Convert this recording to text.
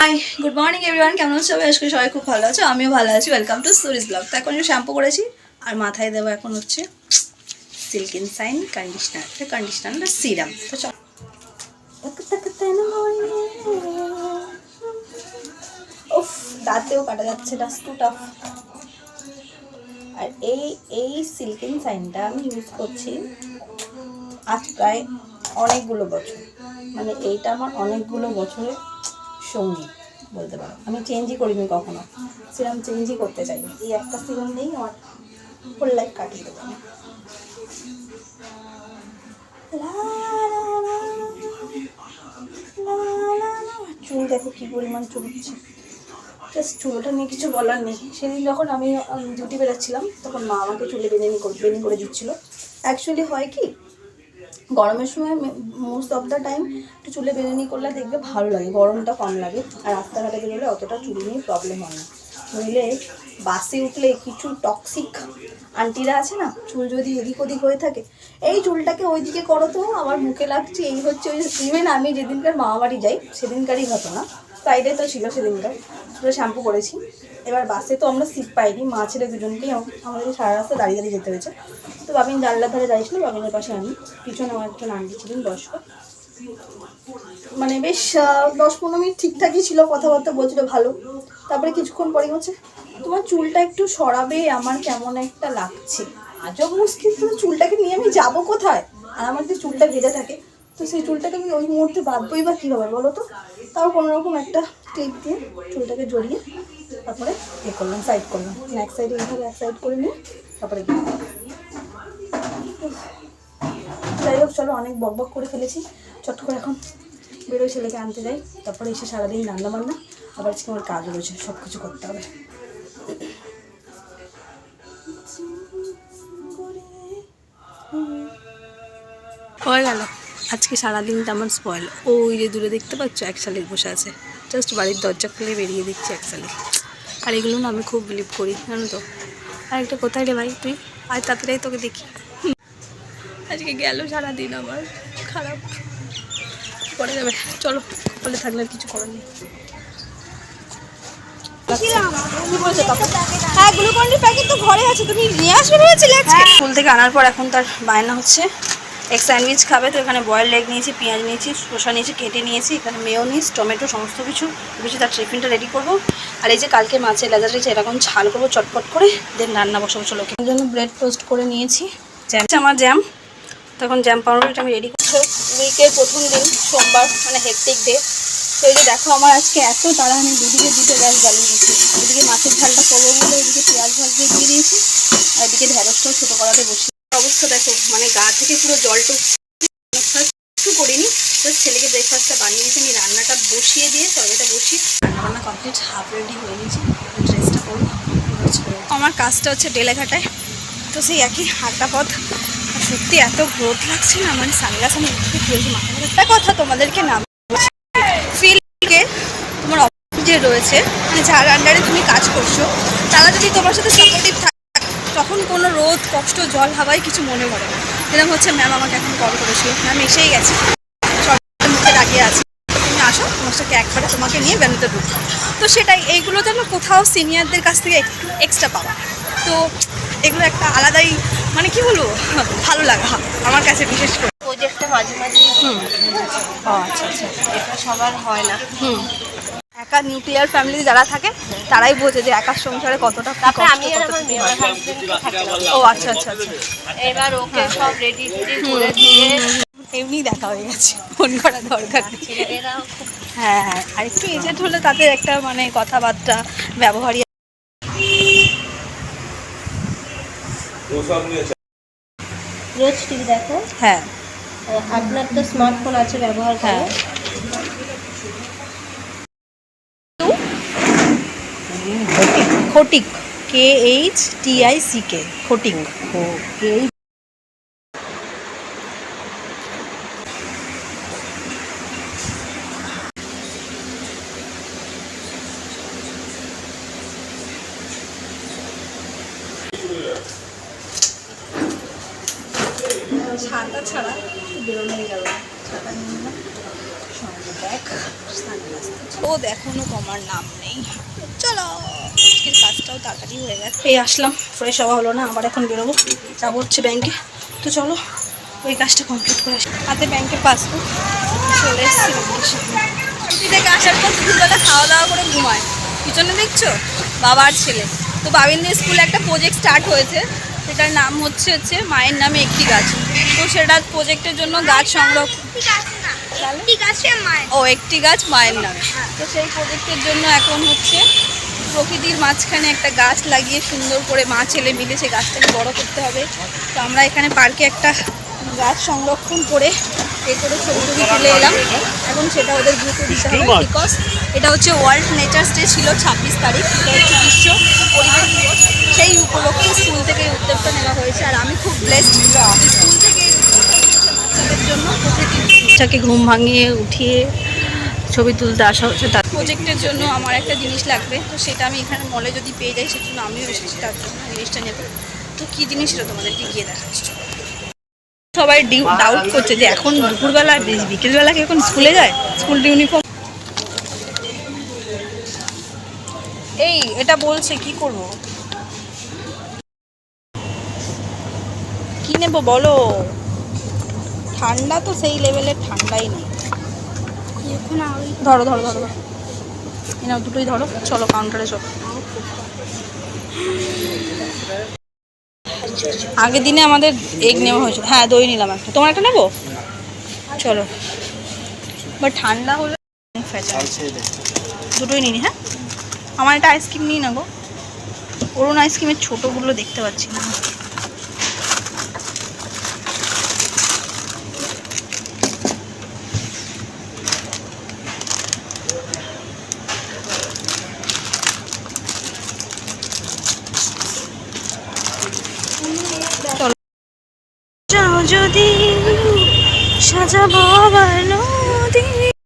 Hi good morning everyone, কেমন আছো সবাই? আজকে সবাই খুব ভালো আছো, আমিও ভালো আছি। Welcome to Suri's blog. তো এখন শ্যাম্পু করেছি আর মাথায় দেবো এখন হচ্ছে সিল্কিন সাইন কন্ডিশনার সিরাম। তো চল, উফ দাঁতেও কাটা যাচ্ছে, ডাস্ট টু টাফ। আর এই সিল্কিন সাইনটা আমি ইউজ করছি আজ প্রায় অনেকগুলো বছর, মানে এইটা আমার অনেকগুলো বছরের সঙ্গী বলতে পারো। আমি চেঞ্জই করিনি কখনো, সিরাম চেঞ্জই করতে চাইনি। এই একটা সিরাম নেই আমার ফুল লাইফ কাটিয়ে দেবো। চুল দেখো কি পরিমাণ চুলছে, জাস্ট চুলটা নিয়ে কিছু বলার নেই। সেদিন যখন আমি ডিউটি বেরোচ্ছিলাম তখন মা আমাকে চুলে বেনি করে দিচ্ছিলো। অ্যাকচুয়ালি হয় কি, গরমের সময় মোস্ট অফ দ্য টাইম একটু চুলে বেনুনি করলে দেখবে ভালো লাগে, গরমটা কম লাগে। আর রাস্তাঘাটে বেরোলে অতটা চুল নিয়ে প্রবলেম হয় না। নইলে বাসে উঠলে কিছু টক্সিক আন্টিরা আছে না, চুল যদি এদিক ওদিক হয়ে থাকে, এই চুলটাকে ওইদিকে করো তো আমার মুখে লাগছে, এই হচ্ছে ওই। ইভেন আমি যেদিনকার মামাবাড়ি যাই সেদিনকারই ঘটনা, ফ্রাইডে তো ছিল সেদিনকার, চুলে শ্যাম্পু করেছি। এবার বাসে তো আমরা সিট পাইনি, মা ছেলে দুজনকেই আমাদের সারা রাস্তা দাঁড়িয়ে দাঁড়িয়ে যেতে হয়েছে। তো বাবিন জানলার ধারে দাঁড়িয়েছিল, বাবিনের পাশে আমি, পিছনে আমার একজন আন্টি ছিলেন বয়স্ক, মানে বেশ 10-15 মিনিট ঠিকঠাকই ছিল, কথাবার্তা বলছিল ভালো। তারপরে কিছুক্ষণ পরে হচ্ছে, তোমার চুলটা একটু সরাবে, আমার কেমন একটা লাগছে। আজব মুশকিল, তোমার চুলটাকে নিয়ে আমি যাবো কোথায়? আর আমার যে চুলটা ভেজা থাকে, তো সেই চুলটাকে আমি ওই মুহূর্তে বাঁধবই বা কীভাবে বলো তো? তাও কোনোরকম একটা ক্লিপ দিয়ে চুলটাকে জড়িয়ে তারপরে করলাম, সাইড করলাম, এক সাইডে এইভাবে এক সাইড করে নিয়ে তারপরে যাই হোক চলো, অনেক বকবক করে ফেলেছি। চট করে এখন বেরোয়, ছেলেকে আনতে যাই, তারপরে এসে সারাদিন রান্না বান্না, আবার আজকে আমার কাজও রয়েছে, সব কিছু করতে হবে। হয়ে গেল আজকে সারাদিনটা আমার স্পয়েল। ওই যে দূরে দেখতে পাচ্ছ এক শালিক বসে আছে, জাস্ট বাড়ির দরজা খুলে বেরিয়ে দিচ্ছে এক শালিক। আর এগুলো না আমি খুব বিলিভ করি, জানো তো। আর একটা কোথায় রে ভাই তুই, আর তাড়াতাড়ি তোকে দেখি। আজকে গেল সারাদিন আমার খারাপ, পরে যাবে। চলো, বলে থাকলে আর কিছু করার নেই। হ্যাঁ, গ্লুকন্ডির প্যাকেট তো ঘরে আছে, তুমি নিয়ে আসবে ভেবেছিলে আজকে? স্কুল থেকে আনার পর এখন তার বায়না হচ্ছে এক স্যান্ডউইচ খাবে। তো এখানে বয়েল এগ নিয়েছি, পেঁয়াজ নিয়েছি, শসা নিয়েছি, কেটে নিয়েছি, এখানে মেয়োনিজ, টমেটো, সমস্ত কিছু বেশি। তার টিফিনটা রেডি করবো। আর এই যে কালকে মাছের লেজা রয়েছে, এরকম ঝাল করবো চটপট করে, দেন রান্না বসাবো। চলো, ওর জন্য ব্রেড টোস্ট করে নিয়েছি। জ্যাম, আমার জ্যাম, তখন জ্যাম পাউডারটা আমি রেডি করছি। উইকের প্রথম দিন সোমবার, মানে হেক্টিক ডে। তো এই যে দেখো আমার আজকে এত তাড়া, আমি দুদিকে দুটো গ্যাস জ্বালিয়ে দিয়েছি। এদিকে মাছের ঝালটা করবো বলে এদিকে পেঁয়াজ ভাজিয়ে দিয়ে দিয়েছি, আর এদিকে ঢেঁড়সটাও ছোটো করাতে বসি। অবস্থা দেখো, মানে গা থেকে পুরো জলটা একটু করিনি, জাস্ট ছেলেকে ব্রেকফাস্টটা বানিয়ে দিয়েছি। আমি রান্নাটা বসিয়ে দিয়ে তরকারিটা বসিয়ে রান্না কমপ্লিট, হাফ রেডি হয়ে নিয়েছি। ড্রেসটা করবো, আমার কাজটা হচ্ছে ডেলেঘাটায়, তো সেই একই হাঁটা পথ। সত্যি এত গ্রোথ লাগছে না, মানে সানগ্লাস আমি খুলেছি। মাথা একটা কথা তোমাদেরকে নাম ফিল্ডকে, তোমার অফিস যে রয়েছে, মানে যার আন্ডারে তুমি কাজ করছো, তারা যদি তোমার সাথে সাপোর্টিভ থাকে, তখন কোনো রোদ, কষ্ট, জল, হাওয়ায় কিছু মনে করে না। এরকম হচ্ছে ম্যাম আমাকে এখন কল করেছিল, ম্যাম এসেই গেছে, সরকারের মুখে দাঁড়িয়ে আছে, তুমি আসো, তোমার সাথে একবারে তোমাকে নিয়ে বেরোতে দেবো। তো সেটাই, এইগুলো যেন কোথাও সিনিয়রদের কাছ থেকে একটু এক্সট্রা পাওয়া। তো এগুলো একটা আলাদাই, মানে কি বলবো, ভালো লাগা আমার কাছে বিশেষ করে। প্রজেক্টটা মাঝে মাঝে আচ্ছা আচ্ছা, এটা সবার হয় না। একা নিউক্লিয়ার ফ্যামিলি যারা থাকে তারাই বোঝে যে একার সংসারে কতটা তারপরে আমি আর আমার মেয়ে হাজবেন্ডকে থাকলাম। ও আচ্ছা আচ্ছা আচ্ছা, এবার ওকে সব রেডি করে দিয়ে এমনি দেখা হয়ে গেছে, ফোন করা দরকার। ছেলেরাও খুব হ্যাঁ হ্যাঁ, আর একটু এজেন্ট হলে তাদের একটা মানে কথাবার্তা ব্যবহারই। রোজ টিভি দেখো। হ্যাঁ, আপনার তো স্মার্টফোন আছে, ব্যবহার করো। খটিক, KHTICK, খটিক। ছাতা ছাড়া বেরোনোই গেল না, ছাতা নিয়ে ও এখনো কমার নাম নেই। চলো আজকের কাজটাও তাড়াতাড়ি হয়ে গেছে। এই আসলাম, ফ্রেশ হওয়া হলো না, আবার এখন বেরোবো, যাবো হচ্ছে ব্যাংকে। তো চলো ওই কাজটা কমপ্লিট করে আসি। হাতে ব্যাংকের পাসবুক, চলে এসেছি ব্যাংকের সামনে। ছুটি থেকে আসার পর দুপুরবেলা খাওয়া দাওয়া করে ঘুমায়। পিছনে দেখছো বাবা আর ছেলে। তো বাবিনদের স্কুলে একটা প্রজেক্ট স্টার্ট হয়েছে, সেটার নাম হচ্ছে মায়ের নামে একটি গাছ। তো সেটা প্রজেক্টের জন্য গাছ সংরক্ষণ, ও একটি গাছ মায়ের নামে। তো সেই প্রজেক্টের জন্য এখন হচ্ছে প্রকৃতির মাঝখানে একটা গাছ লাগিয়ে সুন্দর করে মা ছেলে মিলে সেই গাছটাকে বড় করতে হবে। তো আমরা এখানে পার্কে একটা গাছ সংরক্ষণ করে করে ছবি টবি তুলে এলাম। এখন সেটা ওদের গ্রুপে দিতে হবে, বিকজ এটা হচ্ছে ওয়ার্ল্ড নেচার ডে ছিল 26 তারিখ, এটা হচ্ছে বিশ্ব পরিবেশ দিবস। সেই উপলক্ষে স্কুল থেকে এই উদ্যোগটা নেওয়া হয়েছে। আর আমি খুব ব্লেসড, স্কুল থেকে বাচ্চাদের জন্য প্রকৃতিটাকে ঘুম ভাঙিয়ে উঠিয়ে ছবি তুলতে আসা হচ্ছে। তার প্রজেক্টের জন্য আমার একটা জিনিস লাগবে, তো সেটা আমি এখানে মলে যদি পেয়ে যাই, সেজন্য আমিও এসেছি তার জন্য জিনিসটা নেব। তো কী জিনিস সেটা তোমাদেরকে গিয়ে দেখাচ্ছি। সবাই ডাউট করছে যে এখন দুপুরবেলা বিকেলবেলা কি এখন স্কুলে যায়, স্কুল ইউনিফর্ম। এই এটা বলছে কি করব, কি নেব বলো? ঠান্ডা তো সেই লেভেলের ঠান্ডাই নেই। ধরো ধরো ধরো, এনাও দুটোই ধরো, চলো কাউন্টারে চলো। আগের দিনে আমাদের এগ নেওয়া হয়েছিল, হ্যাঁ দই নিলাম একটা, তোমার একটা নেবো চলো। বাট ঠান্ডা হলে দুটোই নিই। হ্যাঁ আমার একটা আইসক্রিম নিই না গো, অরুণ আইসক্রিমের ছোটোগুলো দেখতে পাচ্ছি না। যদি সাজাবো আবার নদী